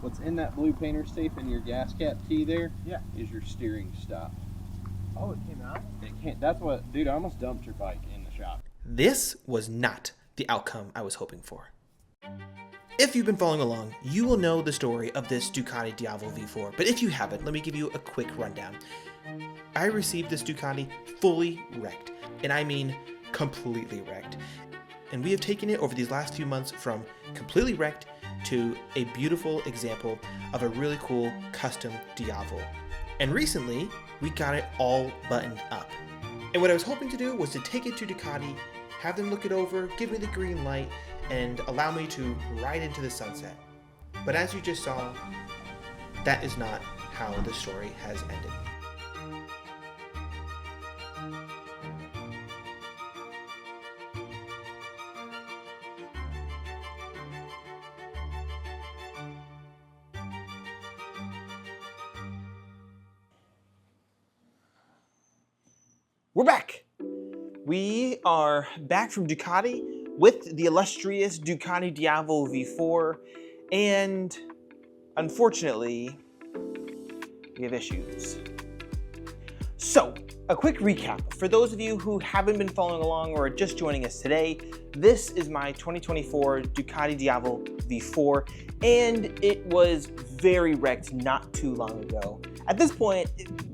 What's in that blue painter's tape in your gas cap key there? Yeah. Is your steering stop. Oh, it came out? It can't. That's what, dude, I almost dumped your bike in the shop. This was not the outcome I was hoping for. If you've been following along, you will know the story of this Ducati Diavel V4, but if you haven't, let me give you a quick rundown. I received this Ducati fully wrecked, and I mean completely wrecked. And we have taken it over these last few months from completely wrecked to a beautiful example of a really cool custom Diavel. And recently, we got it all buttoned up. And what I was hoping to do was to take it to Ducati, have them look it over, give me the green light, and allow me to ride into the sunset. But as you just saw, that is not how the story has ended. We're back. We are back from Ducati with the illustrious Ducati Diavel V4, and unfortunately, we have issues. So, a quick recap. For those of you who haven't been following along or are just joining us today, this is my 2024 Ducati Diavel V4, and it was very wrecked not too long ago. At this point,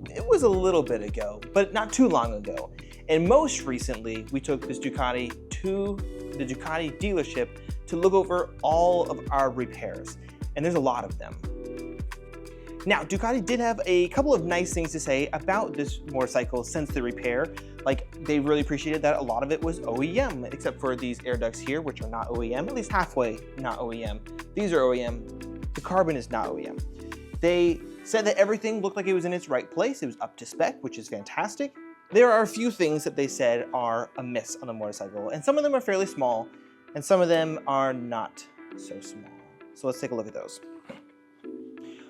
it was a little bit ago, but not too long ago. And most recently, we took this Ducati to the Ducati dealership to look over all of our repairs. And there's a lot of them. Now, Ducati did have a couple of nice things to say about this motorcycle since the repair. Like, they really appreciated that a lot of it was OEM, except for these air ducts here, which are not OEM, at least halfway not OEM. These are OEM. The carbon is not OEM. They said that everything looked like it was in its right place. It was up to spec, which is fantastic. There are a few things that they said are amiss on the motorcycle, and some of them are fairly small, and some of them are not so small. So let's take a look at those.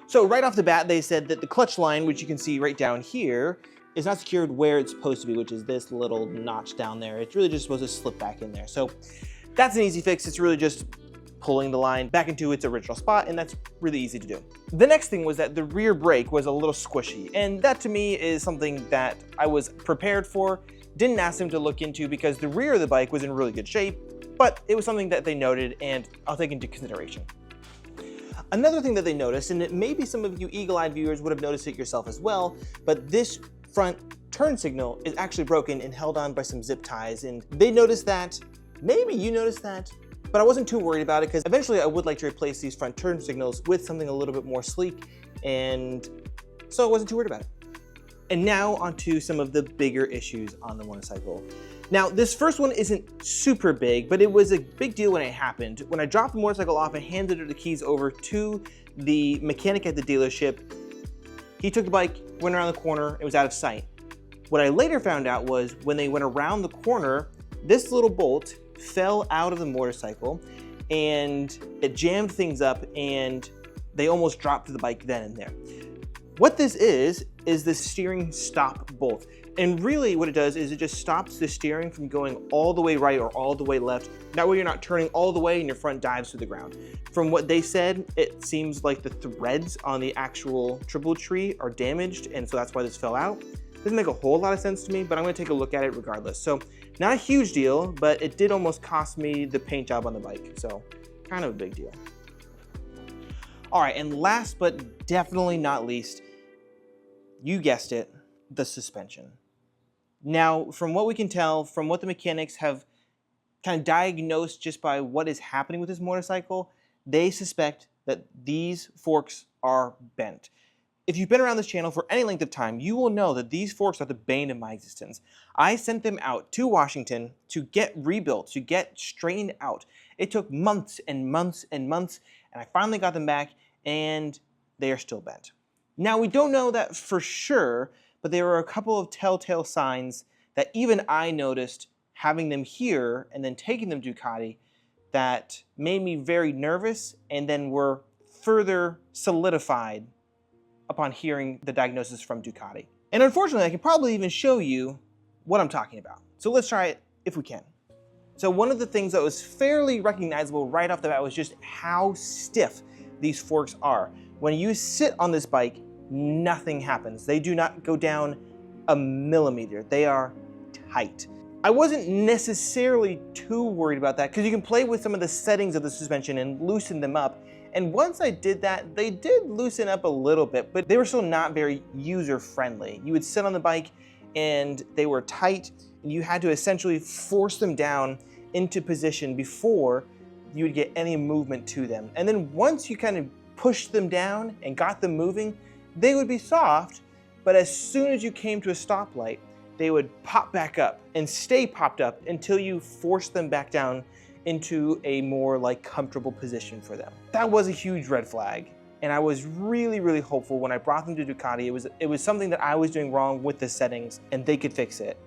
So right off the bat, they said that the clutch line, which you can see right down here, is not secured where it's supposed to be, which is this little notch down there. It's really just supposed to slip back in there. So that's an easy fix. It's really just pulling the line back into its original spot, and that's really easy to do. The next thing was that the rear brake was a little squishy, and that to me is something that I was prepared for, didn't ask them to look into because the rear of the bike was in really good shape, but it was something that they noted and I'll take into consideration. Another thing that they noticed, and maybe some of you eagle-eyed viewers would have noticed it yourself as well, but this front turn signal is actually broken and held on by some zip ties, and they noticed that, maybe you noticed that, but I wasn't too worried about it because eventually I would like to replace these front turn signals with something a little bit more sleek, and so I wasn't too worried about it. And now onto some of the bigger issues on the motorcycle. Now, this first one isn't super big, but it was a big deal when it happened. When I dropped the motorcycle off and handed the keys over to the mechanic at the dealership, he took the bike, went around the corner, it was out of sight. What I later found out was when they went around the corner, this little bolt fell out of the motorcycle and it jammed things up and they almost dropped the bike then and there. What this is the steering stop bolt. And really what it does is it just stops the steering from going all the way right or all the way left. That way you're not turning all the way and your front dives to the ground. From what they said, it seems like the threads on the actual triple tree are damaged, and so that's why this fell out. Doesn't make a whole lot of sense to me, but I'm gonna take a look at it regardless. So not a huge deal, but it did almost cost me the paint job on the bike. So kind of a big deal. All right, and last but definitely not least, you guessed it, the suspension. Now, from what we can tell, from what the mechanics have kind of diagnosed just by what is happening with this motorcycle, they suspect that these forks are bent. If you've been around this channel for any length of time, you will know that these forks are the bane of my existence. I sent them out to Washington to get rebuilt, to get straightened out. It took months and months and months, and I finally got them back, and they are still bent. Now, we don't know that for sure, but there were a couple of telltale signs that even I noticed having them here and then taking them to Ducati that made me very nervous and then were further solidified upon hearing the diagnosis from Ducati. And unfortunately, I can probably even show you what I'm talking about. So let's try it if we can. So one of the things that was fairly recognizable right off the bat was just how stiff these forks are. When you sit on this bike, nothing happens. They do not go down a millimeter. They are tight. I wasn't necessarily too worried about that because you can play with some of the settings of the suspension and loosen them up. And once I did that, they did loosen up a little bit, but they were still not very user-friendly. You would sit on the bike and they were tight, and you had to essentially force them down into position before you would get any movement to them. And then once you kind of pushed them down and got them moving, they would be soft, but as soon as you came to a stoplight, they would pop back up and stay popped up until you forced them back down into a more like comfortable position for them. That was a huge red flag. And I was really, really hopeful when I brought them to Ducati. It was something that I was doing wrong with the settings and they could fix it.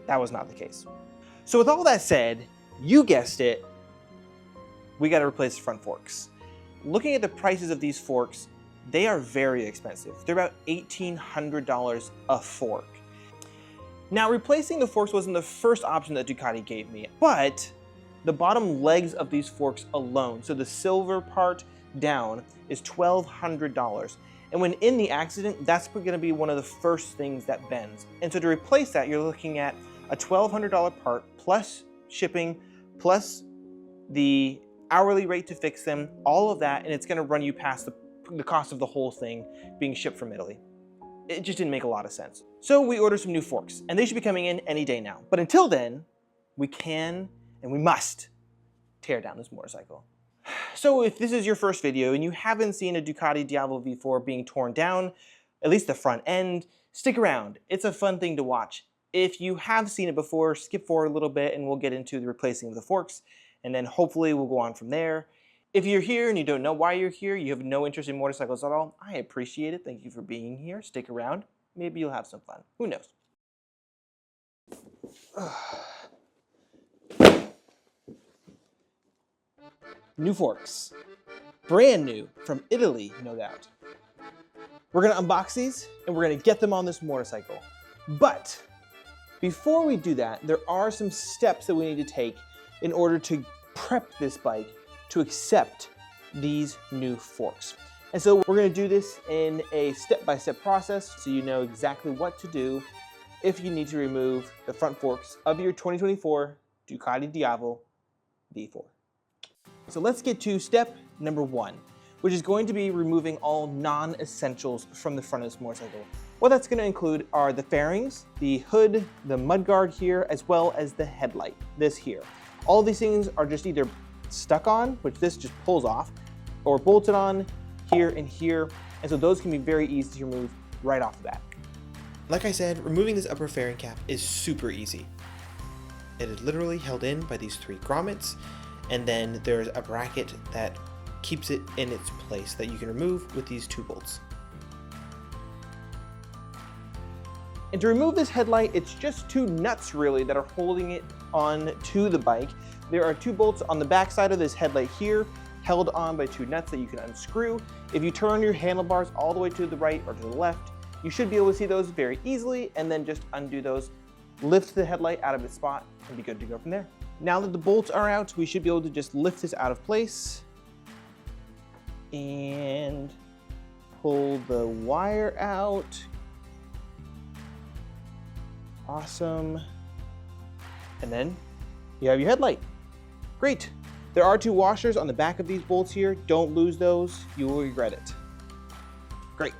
That was not the case. So with all that said, you guessed it, we got to replace the front forks. Looking at the prices of these forks, they are very expensive. They're about $1,800 a fork. Now, replacing the forks wasn't the first option that Ducati gave me, but the bottom legs of these forks alone, so the silver part down, is $1,200. And when in the accident, that's going to be one of the first things that bends. And so to replace that, you're looking at a $1,200 part plus shipping, plus the hourly rate to fix them, all of that, and it's going to run you past the cost of the whole thing being shipped from Italy. It just didn't make a lot of sense. So we ordered some new forks, and they should be coming in any day now. But until then, we can and we must tear down this motorcycle. So if this is your first video and you haven't seen a Ducati Diavel V4 being torn down, at least the front end, stick around. It's a fun thing to watch. If you have seen it before, skip forward a little bit and we'll get into the replacing of the forks, and then hopefully we'll go on from there. If you're here and you don't know why you're here, you have no interest in motorcycles at all, I appreciate it. Thank you for being here. Stick around. Maybe you'll have some fun. Who knows? New forks. Brand new from Italy, no doubt. We're gonna unbox these and we're gonna get them on this motorcycle. But before we do that, there are some steps that we need to take in order to prep this bike to accept these new forks. And so we're gonna do this in a step-by-step process so you know exactly what to do if you need to remove the front forks of your 2024 Ducati Diavel V4. So let's get to step number 1, which is going to be removing all non-essentials from the front of this motorcycle. What that's going to include are the fairings, the hood, the mudguard here, as well as the headlight, this here. All these things are just either stuck on, which this just pulls off, or bolted on here and here, and so those can be very easy to remove right off the bat. Like I said, removing this upper fairing cap is super easy. It is literally held in by these 3 grommets, and then there's a bracket that keeps it in its place that you can remove with these 2 bolts. And to remove this headlight, it's just 2 nuts really that are holding it on to the bike. There are 2 bolts on the back side of this headlight here, held on by 2 nuts that you can unscrew. If you turn your handlebars all the way to the right or to the left, you should be able to see those very easily, and then just undo those, lift the headlight out of its spot, and be good to go from there. Now that the bolts are out, we should be able to just lift this out of place and pull the wire out. Awesome. And then you have your headlight. Great. There are 2 washers on the back of these bolts here. Don't lose those. You will regret it. Great.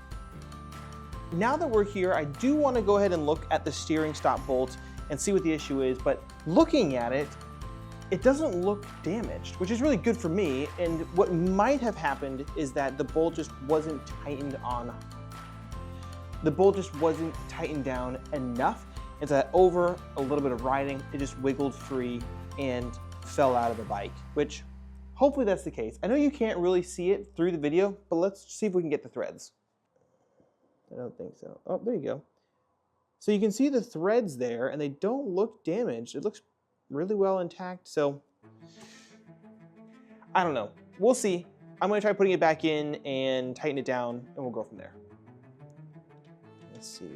Now that we're here, I do want to go ahead and look at the steering stop bolt and see what the issue is, but looking at it, it doesn't look damaged, which is really good for me. And what might have happened is that the bolt just wasn't tightened on. The bolt just wasn't tightened down enough. And so that over a little bit of riding, it just wiggled free and fell out of the bike, which hopefully that's the case. I know you can't really see it through the video, but let's see if we can get the threads. I don't think so. Oh, there you go. So you can see the threads there and they don't look damaged. It looks really well intact. So I don't know. We'll see. I'm going to try putting it back in and tighten it down and we'll go from there. Let's see.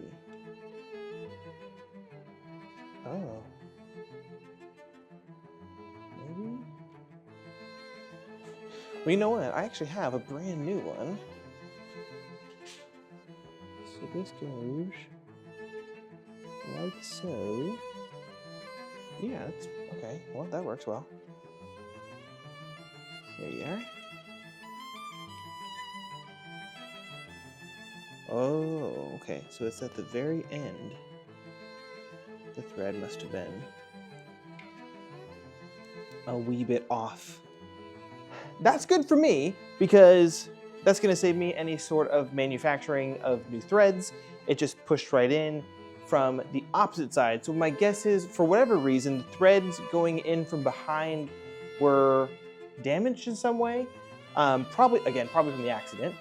Oh. Maybe? Well, you know what? I actually have a brand new one. So this goes like so. Yeah, that's okay. Well, that works well. There you are. Oh, okay. So it's at the very end. The thread must have been a wee bit off. That's good for me because that's going to save me any sort of manufacturing of new threads. It just pushed right in from the opposite side. So my guess is, for whatever reason, the threads going in from behind were damaged in some way. Probably from the accident.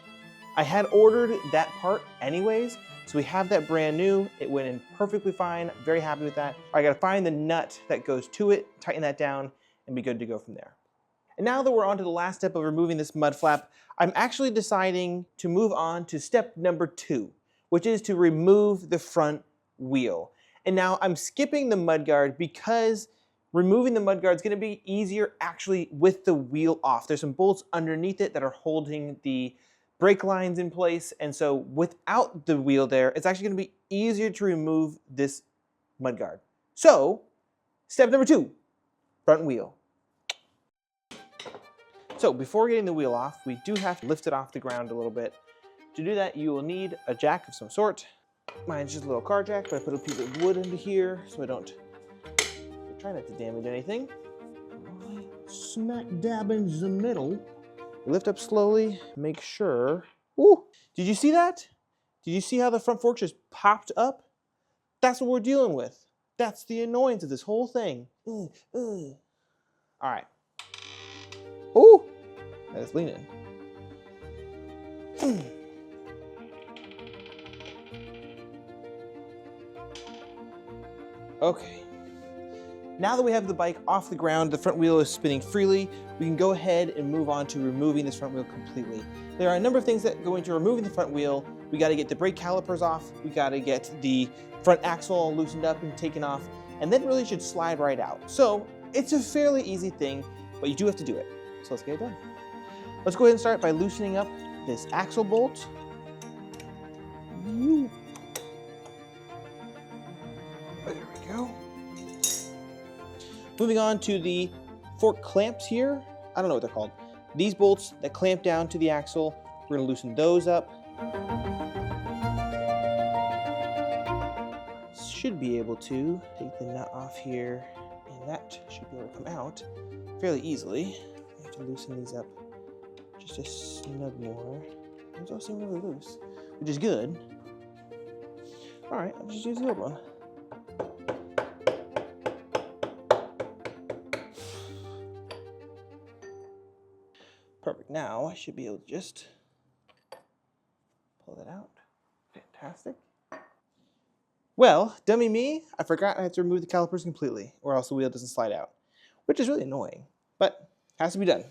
I had ordered that part anyways, so we have that brand new. It went in perfectly fine. Very happy with that. I gotta find the nut that goes to it, tighten that down, and be good to go from there. And now that we're on to the last step of removing this mud flap, I'm actually deciding to move on to step number 2, which is to remove the front wheel. And now I'm skipping the mudguard because removing the mudguard is going to be easier actually with the wheel off. There's some bolts underneath it that are holding the brake lines in place, and so without the wheel there, it's actually going to be easier to remove this mudguard. So, step number 2, front wheel. So before getting the wheel off, we do have to lift it off the ground a little bit. To do that, you will need a jack of some sort. Mine's just a little car jack, but I put a piece of wood into here so I don't try not to damage anything. Right smack dab in the middle. Lift up slowly, make sure. Ooh, did you see that? Did you see how the front fork just popped up? That's what we're dealing with. That's the annoyance of this whole thing. All right. Ooh, that is leaning. Okay. Now that we have the bike off the ground, the front wheel is spinning freely, we can go ahead and move on to removing this front wheel completely. There are a number of things that go into removing the front wheel. We got to get the brake calipers off, we got to get the front axle loosened up and taken off, and then really should slide right out. So it's a fairly easy thing, but you do have to do it. So let's get it done. Let's go ahead and start by loosening up this axle bolt. There we go. Moving on to the fork clamps here. I don't know what they're called. These bolts that clamp down to the axle, we're going to loosen those up. Should be able to take the nut off here, and that should be able to come out fairly easily. I have to loosen these up just a snug more. These all seem really loose, which is good. All right, I'll just use the old one. Perfect. Now I should be able to just pull that out. Fantastic. Well, dummy me, I forgot I had to remove the calipers completely, or else the wheel doesn't slide out, which is really annoying, but has to be done.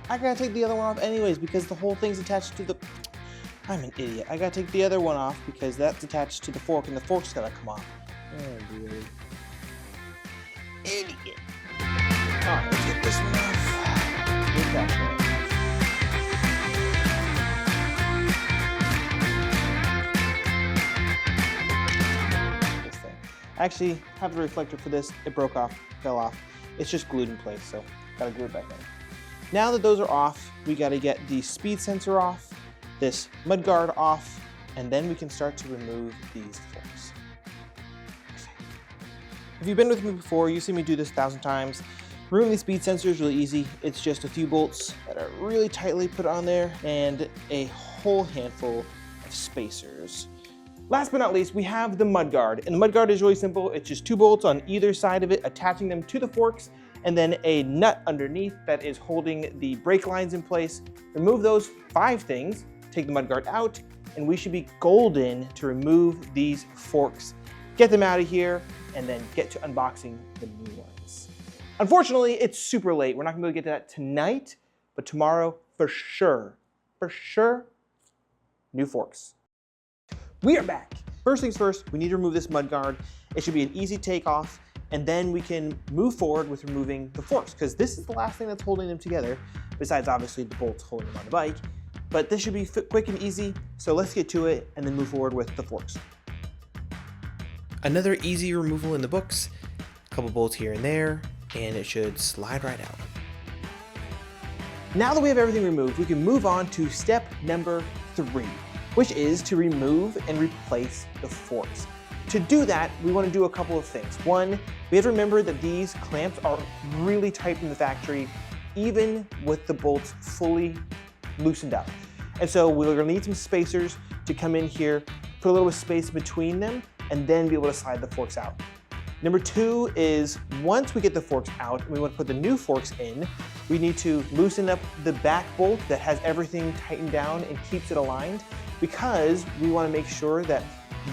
I gotta take the other one off anyways because the whole thing's attached to the... I'm an idiot. I gotta take the other one off because that's attached to the fork and the fork's gotta come off. Oh, dear. Idiot. Alright, let's get this one off. Get that one. This thing. I actually have the reflector for this. It broke off, fell off. It's just glued in place, so gotta glue it back in. Now that those are off, we gotta get the speed sensor off, this mudguard off, and then we can start to remove these forks. If you've been with me before, you've seen me do this 1,000 times. Removing the speed sensor is really easy. It's just a few bolts that are really tightly put on there and a whole handful of spacers. Last but not least, we have the mudguard. And the mudguard is really simple. It's just 2 bolts on either side of it, attaching them to the forks, and then a nut underneath that is holding the brake lines in place. Remove those 5 things, take the mudguard out, and we should be golden to remove these forks. Get them out of here, and then get to unboxing the new ones. Unfortunately, it's super late. We're not gonna be able to get to that tonight, but tomorrow, for sure, new forks. We are back. First things first, we need to remove this mud guard. It should be an easy takeoff, and then we can move forward with removing the forks, because this is the last thing that's holding them together, besides obviously the bolts holding them on the bike. But this should be quick and easy, so let's get to it and then move forward with the forks. Another easy removal in the books, a couple bolts here and there, and it should slide right out. Now that we have everything removed, we can move on to step number 3, which is to remove and replace the forks. To do that, we want to do a couple of things. One, we have to remember that these clamps are really tight from the factory, even with the bolts fully loosened up. And so we're going to need some spacers to come in here, put a little bit of space between them, and then be able to slide the forks out. Number 2 is once we get the forks out and we want to put the new forks in, we need to loosen up the back bolt that has everything tightened down and keeps it aligned, because we want to make sure that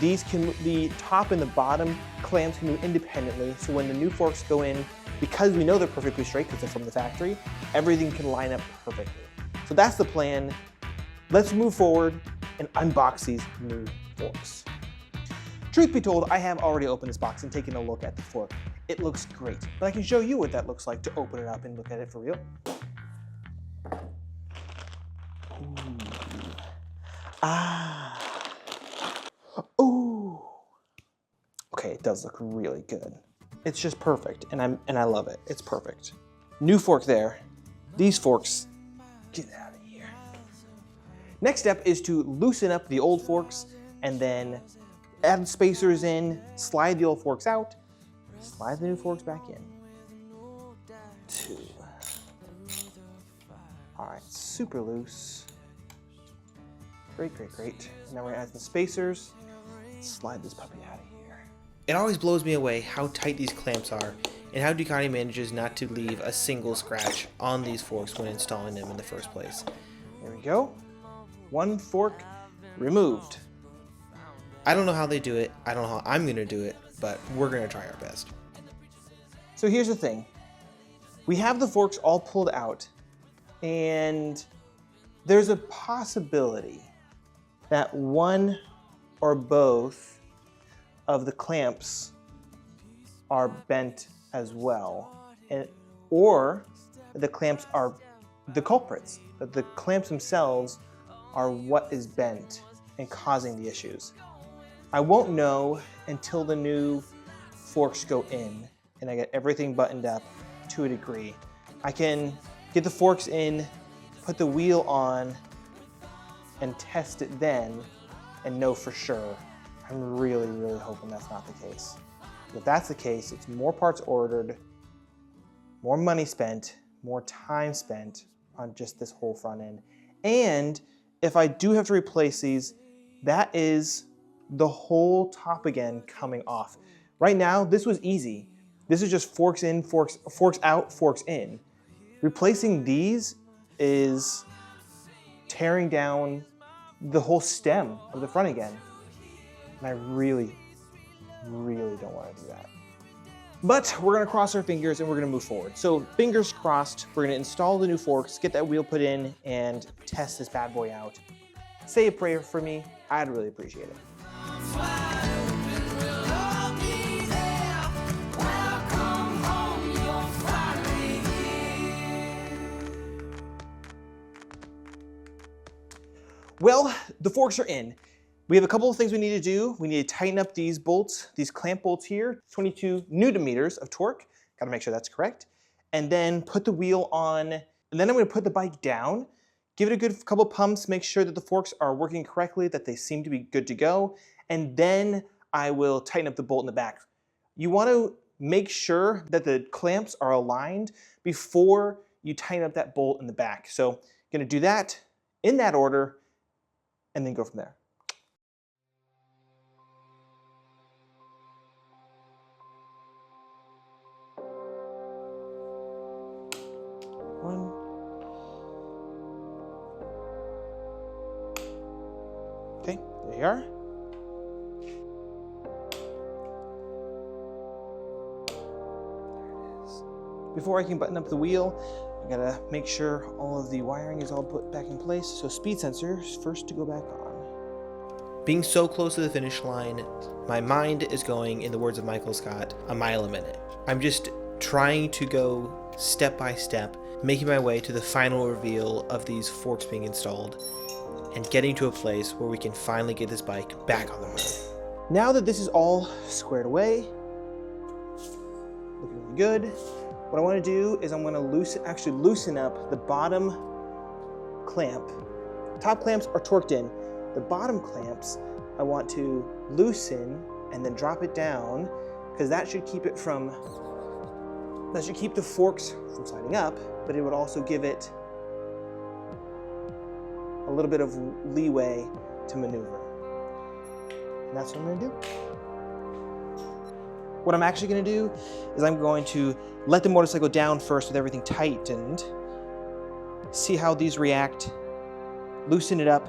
the top and the bottom clamps can move independently, so when the new forks go in, because we know they're perfectly straight because they're from the factory, everything can line up perfectly. So that's the plan. Let's move forward and unbox these new forks. Truth be told, I have already opened this box and taken a look at the fork. It looks great, but I can show you what that looks like to open it up and look at it for real. Ooh. Ah. Ooh. Okay, it does look really good. It's just perfect, and I love it. It's perfect. New fork there. These forks, get out of here. Next step is to loosen up the old forks and then add spacers in, slide the old forks out, slide the new forks back in. 2. All right, super loose. Great, great, great. Now we're gonna add some spacers, slide this puppy out of here. It always blows me away how tight these clamps are and how Ducati manages not to leave a single scratch on these forks when installing them in the first place. There we go. One fork removed. I don't know how they do it, I don't know how I'm gonna do it, but we're gonna try our best. So here's the thing. We have the forks all pulled out, and there's a possibility that one or both of the clamps are bent as well, or the clamps are the culprits, that the clamps themselves are what is bent and causing the issues. I won't know until the new forks go in and I get everything buttoned up to a degree. I can get the forks in, put the wheel on, and test it then and know for sure. I'm really, really hoping that's not the case. If that's the case, it's more parts ordered, more money spent, more time spent on just this whole front end. And if I do have to replace these, that is the whole top again coming off. Right now, this was easy. This is just forks in, forks out, forks in. Replacing these is tearing down the whole stem of the front again. And I really, really don't want to do that. But we're gonna cross our fingers and we're gonna move forward. So fingers crossed, we're gonna install the new forks, get that wheel put in, and test this bad boy out. Say a prayer for me, I'd really appreciate it. Well, the forks are in. We have a couple of things we need to do. We need to tighten up these bolts, these clamp bolts here, 22 Newton meters of torque. Gotta make sure that's correct. And then put the wheel on, and then I'm gonna put the bike down, give it a good couple pumps, make sure that the forks are working correctly, that they seem to be good to go, and then I will tighten up the bolt in the back. You wanna make sure that the clamps are aligned before you tighten up that bolt in the back. So gonna do that in that order, and then go from there. One. Okay, there you are. Before I can button up the wheel, I gotta make sure all of the wiring is all put back in place. So speed sensors first to go back on. Being so close to the finish line, my mind is going, in the words of Michael Scott, a mile a minute. I'm just trying to go step by step, making my way to the final reveal of these forks being installed and getting to a place where we can finally get this bike back on the road. Now that this is all squared away, looking really good, what I want to do is I'm going to loosen up the bottom clamp. Top clamps are torqued in. The bottom clamps I want to loosen and then drop it down, because that should keep the forks from sliding up, but it would also give it a little bit of leeway to maneuver. And that's what I'm going to do. What I'm actually going to do is I'm going to let the motorcycle down first with everything tightened, see how these react, loosen it up,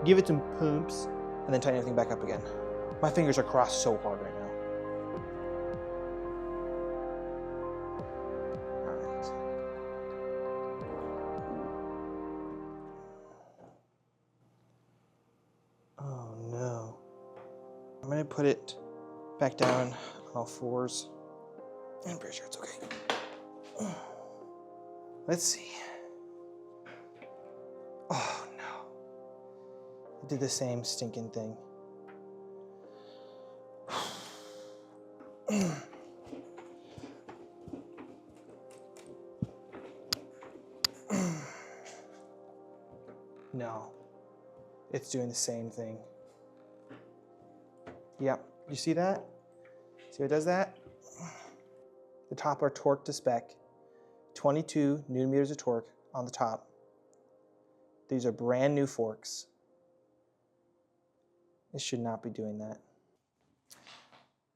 give it some pumps, and then tighten everything back up again. My fingers are crossed so hard right now. All right. Oh no. I'm gonna put it back down on all fours. I'm pretty sure it's okay. Let's see. Oh no. I did the same stinking thing. No. It's doing the same thing. Yep. You see that? See what does that? The top are torqued to spec. 22 newton meters of torque on the top. These are brand new forks. It should not be doing that.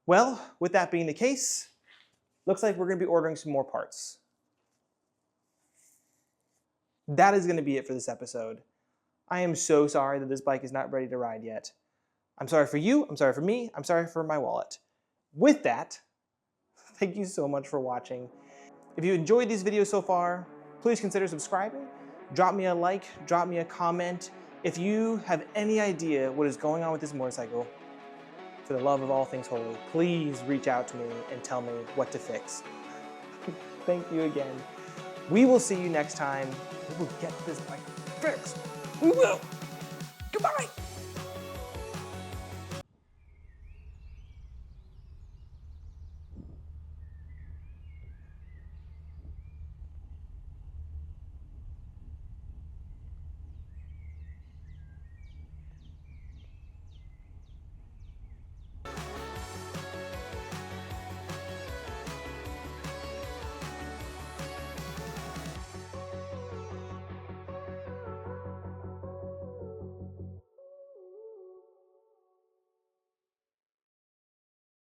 Well, with that being the case, looks like we're going to be ordering some more parts. That is going to be it for this episode. I am so sorry that this bike is not ready to ride yet. I'm sorry for you, I'm sorry for me, I'm sorry for my wallet. With that, thank you so much for watching. If you enjoyed these videos so far, please consider subscribing. Drop me a like, drop me a comment. If you have any idea what is going on with this motorcycle, for the love of all things holy, please reach out to me and tell me what to fix. Thank you again. We will see you next time. We will get this bike fixed. We will. Goodbye.